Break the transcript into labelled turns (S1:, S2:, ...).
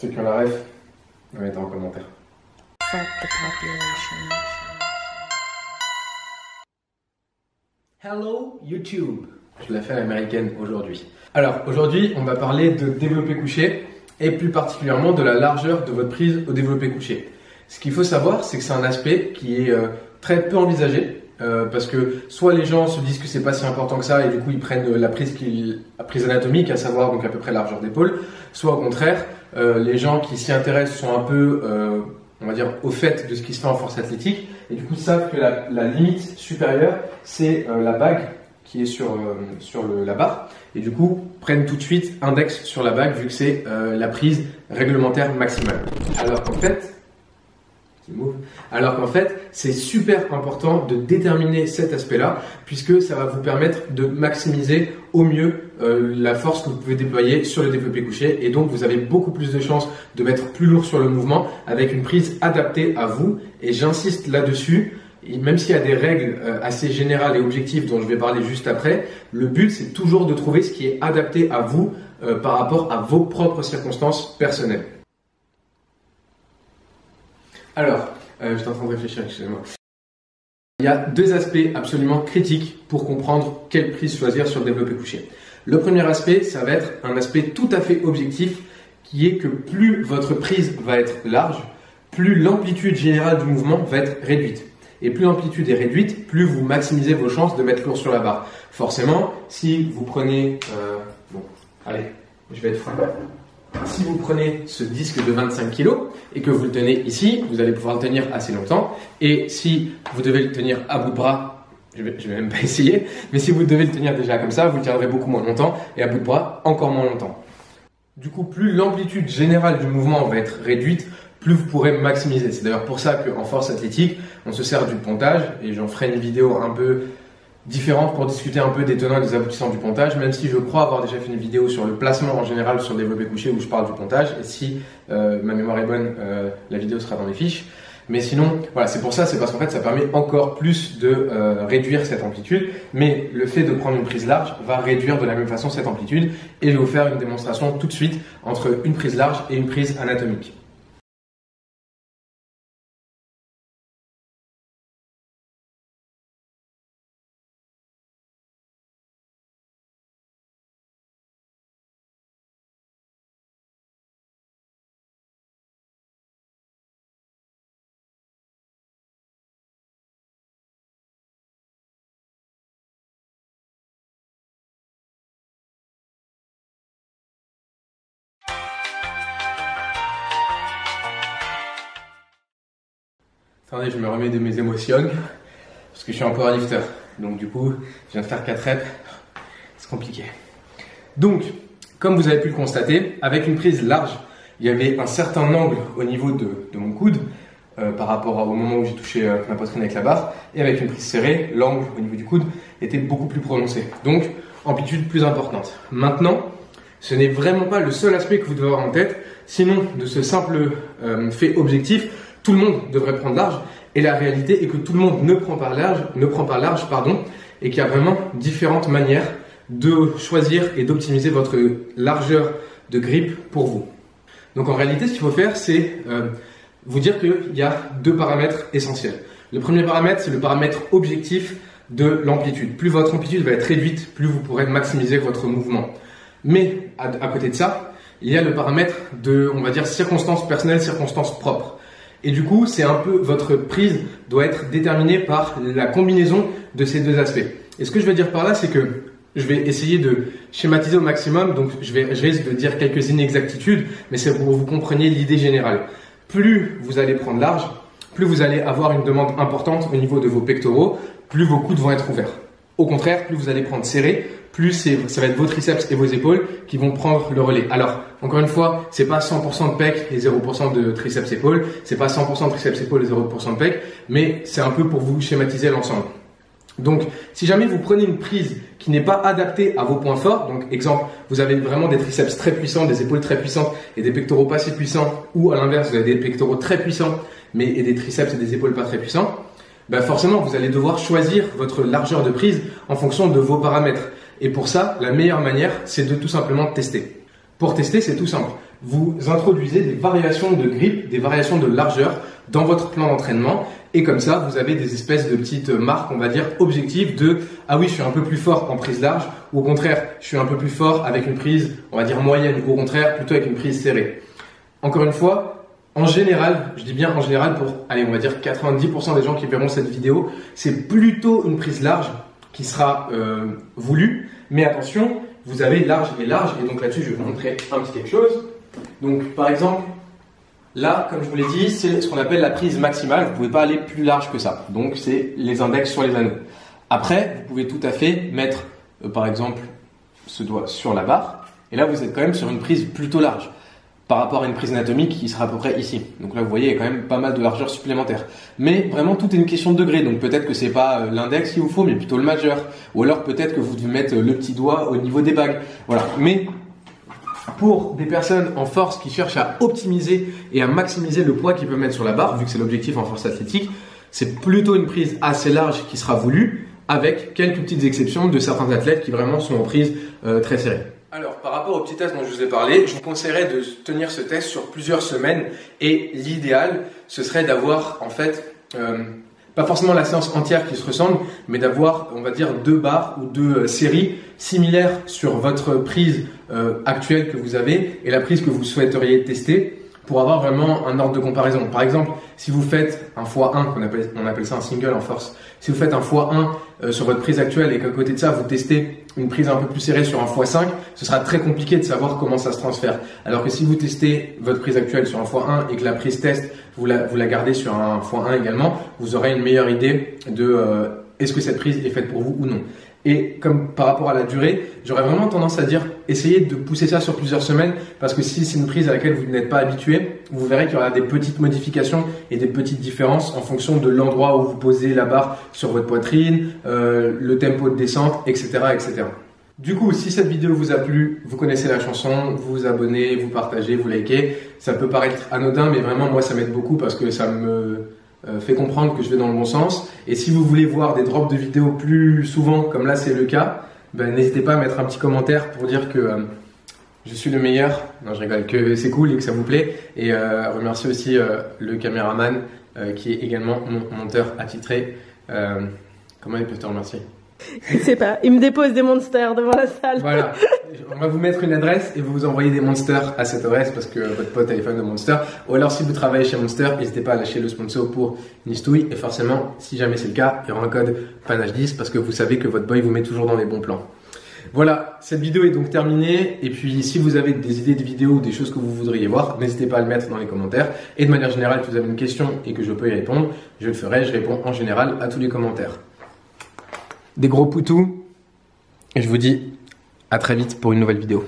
S1: Ceux qui ont la ref, mettez en commentaire.
S2: Fuck the population.
S1: Hello YouTube. Je l'ai fait à l'américaine aujourd'hui. Alors aujourd'hui, on va parler de développé couché et plus particulièrement de la largeur de votre prise au développé couché. Ce qu'il faut savoir, c'est que c'est un aspect qui est très peu envisagé parce que soit les gens se disent que c'est pas si important que ça et du coup ils prennent la prise anatomique, à savoir donc à peu près largeur d'épaule, soit au contraire les gens qui s'y intéressent sont un peu on va dire au fait de ce qui se fait en force athlétique et du coup savent que la limite supérieure c'est la bague qui est sur la barre et du coup prennent tout de suite index sur la bague vu que c'est la prise réglementaire maximale. Alors qu'en fait, c'est super important de déterminer cet aspect-là puisque ça va vous permettre de maximiser au mieux la force que vous pouvez déployer sur le développé couché et donc vous avez beaucoup plus de chances de mettre plus lourd sur le mouvement avec une prise adaptée à vous et j'insiste là-dessus. Même s'il y a des règles assez générales et objectives dont je vais parler juste après, le but c'est toujours de trouver ce qui est adapté à vous par rapport à vos propres circonstances personnelles. Alors, j'étais en train de réfléchir, excusez-moi. Il y a deux aspects absolument critiques pour comprendre quelle prise choisir sur le développé couché. Le premier aspect, ça va être un aspect tout à fait objectif qui est que plus votre prise va être large, plus l'amplitude générale du mouvement va être réduite. Et plus l'amplitude est réduite, plus vous maximisez vos chances de mettre lourd sur la barre. Forcément, si vous prenez... je vais être franc. Si vous prenez ce disque de 25 kg et que vous le tenez ici, vous allez pouvoir le tenir assez longtemps. Et si vous devez le tenir à bout de bras, je vais même pas essayer, mais si vous devez le tenir déjà comme ça, vous le tiendrez beaucoup moins longtemps et à bout de bras, encore moins longtemps. Du coup, plus l'amplitude générale du mouvement va être réduite, plus vous pourrez maximiser. C'est d'ailleurs pour ça qu'en force athlétique, on se sert du pontage et j'en ferai une vidéo un peu différente pour discuter un peu des tenants et des aboutissants du pontage, même si je crois avoir déjà fait une vidéo sur le placement en général sur le développé couché où je parle du pontage et si ma mémoire est bonne, la vidéo sera dans les fiches. Mais sinon, voilà, c'est pour ça, c'est parce qu'en fait ça permet encore plus de réduire cette amplitude, mais le fait de prendre une prise large va réduire de la même façon cette amplitude et je vais vous faire une démonstration tout de suite entre une prise large et une prise anatomique. Attendez, je me remets de mes émotions parce que je suis un powerlifter. Donc du coup, je viens de faire 4 reps. C'est compliqué. Donc, comme vous avez pu le constater, avec une prise large, il y avait un certain angle au niveau de mon coude par rapport au moment où j'ai touché ma poitrine avec la barre. Et avec une prise serrée, l'angle au niveau du coude était beaucoup plus prononcé. Donc, amplitude plus importante. Maintenant, ce n'est vraiment pas le seul aspect que vous devez avoir en tête. Sinon, de ce simple fait objectif, tout le monde devrait prendre large et la réalité est que tout le monde ne prend pas large, et qu'il y a vraiment différentes manières de choisir et d'optimiser votre largeur de grip pour vous. Donc en réalité, ce qu'il faut faire, c'est vous dire qu'il y a deux paramètres essentiels. Le premier paramètre, c'est le paramètre objectif de l'amplitude. Plus votre amplitude va être réduite, plus vous pourrez maximiser votre mouvement. Mais à côté de ça, il y a le paramètre de, on va dire, circonstances personnelles, circonstances propres. Et du coup, c'est un peu, votre prise doit être déterminée par la combinaison de ces deux aspects. Et ce que je veux dire par là, c'est que je vais essayer de schématiser au maximum, donc je risque de dire quelques inexactitudes, mais c'est pour que vous compreniez l'idée générale. Plus vous allez prendre large, plus vous allez avoir une demande importante au niveau de vos pectoraux, plus vos coudes vont être ouverts. Au contraire, plus vous allez prendre serré, plus ça va être vos triceps et vos épaules qui vont prendre le relais. Alors, encore une fois, c'est pas 100% de pec et 0% de triceps épaules, c'est pas 100% de triceps épaules et 0% de pec, mais c'est un peu pour vous schématiser l'ensemble. Donc, si jamais vous prenez une prise qui n'est pas adaptée à vos points forts, donc exemple, vous avez vraiment des triceps très puissants, des épaules très puissantes et des pectoraux pas si puissants, ou à l'inverse, vous avez des pectoraux très puissants, et des triceps et des épaules pas très puissants, forcément, vous allez devoir choisir votre largeur de prise en fonction de vos paramètres. Et pour ça, la meilleure manière, c'est de tout simplement tester. Pour tester, c'est tout simple. vous introduisez des variations de grip, des variations de largeur dans votre plan d'entraînement. Et comme ça, vous avez des espèces de petites marques, on va dire, objectives de « Ah oui, je suis un peu plus fort en prise large » ou au contraire, je suis un peu plus fort avec une prise, on va dire, moyenne ou au contraire, plutôt avec une prise serrée. Encore une fois, en général, je dis bien en général pour, allez, on va dire 90% des gens qui verront cette vidéo, c'est plutôt une prise large qui sera voulue. Mais attention, vous avez large et large. Et donc là-dessus, je vais vous montrer un petit quelque chose. Donc, par exemple, là, comme je vous l'ai dit, c'est ce qu'on appelle la prise maximale. Vous ne pouvez pas aller plus large que ça. Donc, c'est les index sur les anneaux. Après, vous pouvez tout à fait mettre, par exemple, ce doigt sur la barre. Et là, vous êtes quand même sur une prise plutôt large par rapport à une prise anatomique qui sera à peu près ici. Donc là, vous voyez, il y a quand même pas mal de largeur supplémentaire. Mais vraiment, tout est une question de degré. Donc peut-être que c'est pas l'index qu'il vous faut, mais plutôt le majeur. Ou alors peut-être que vous devez mettre le petit doigt au niveau des bagues. Voilà. Mais pour des personnes en force qui cherchent à optimiser et à maximiser le poids qu'ils peuvent mettre sur la barre, vu que c'est l'objectif en force athlétique, c'est plutôt une prise assez large qui sera voulue, avec quelques petites exceptions de certains athlètes qui vraiment sont en prise très serrée. Alors, par rapport au petit test dont je vous ai parlé, je vous conseillerais de tenir ce test sur plusieurs semaines et l'idéal, ce serait d'avoir en fait, pas forcément la séance entière qui se ressemble, mais d'avoir, on va dire, 2 barres ou 2 séries similaires sur votre prise actuelle que vous avez et la prise que vous souhaiteriez tester pour avoir vraiment un ordre de comparaison. Par exemple, si vous faites un x1, on appelle ça un single en force, si vous faites un x1 sur votre prise actuelle et qu'à côté de ça, vous testez une prise un peu plus serrée sur un x5, ce sera très compliqué de savoir comment ça se transfère. Alors que si vous testez votre prise actuelle sur un x1 et que la prise test, vous la gardez sur un x1 également, vous aurez une meilleure idée de est-ce que cette prise est faite pour vous ou non. Et comme par rapport à la durée, j'aurais vraiment tendance à dire essayez de pousser ça sur plusieurs semaines parce que si c'est une prise à laquelle vous n'êtes pas habitué, vous verrez qu'il y aura des petites modifications et des petites différences en fonction de l'endroit où vous posez la barre sur votre poitrine, le tempo de descente, etc., etc. Du coup, si cette vidéo vous a plu, vous connaissez la chanson, vous vous abonnez, vous partagez, vous likez. Ça peut paraître anodin, mais vraiment moi ça m'aide beaucoup parce que ça me fait comprendre que je vais dans le bon sens. Et si vous voulez voir des drops de vidéos plus souvent, comme là c'est le cas, ben, n'hésitez pas à mettre un petit commentaire pour dire que je suis le meilleur. Non, je rigole, que c'est cool et que ça vous plaît. Et remercier aussi le caméraman qui est également mon monteur attitré. Comment il peut te remercier?
S3: Je sais pas, il me dépose des monsters devant la salle.
S1: Voilà, on va vous mettre une adresse et vous vous envoyez des monsters à cette adresse parce que votre pote est fan de Monster. Ou alors si vous travaillez chez Monster, n'hésitez pas à lâcher le sponsor pour Nistouille. Et forcément, si jamais c'est le cas, il y aura un code PANAGE10 parce que vous savez que votre boy vous met toujours dans les bons plans. Voilà, cette vidéo est donc terminée. Et puis si vous avez des idées de vidéos ou des choses que vous voudriez voir, n'hésitez pas à le mettre dans les commentaires. Et de manière générale, si vous avez une question et que je peux y répondre, je le ferai. Je réponds en général à tous les commentaires. Des gros poutous et je vous dis à très vite pour une nouvelle vidéo.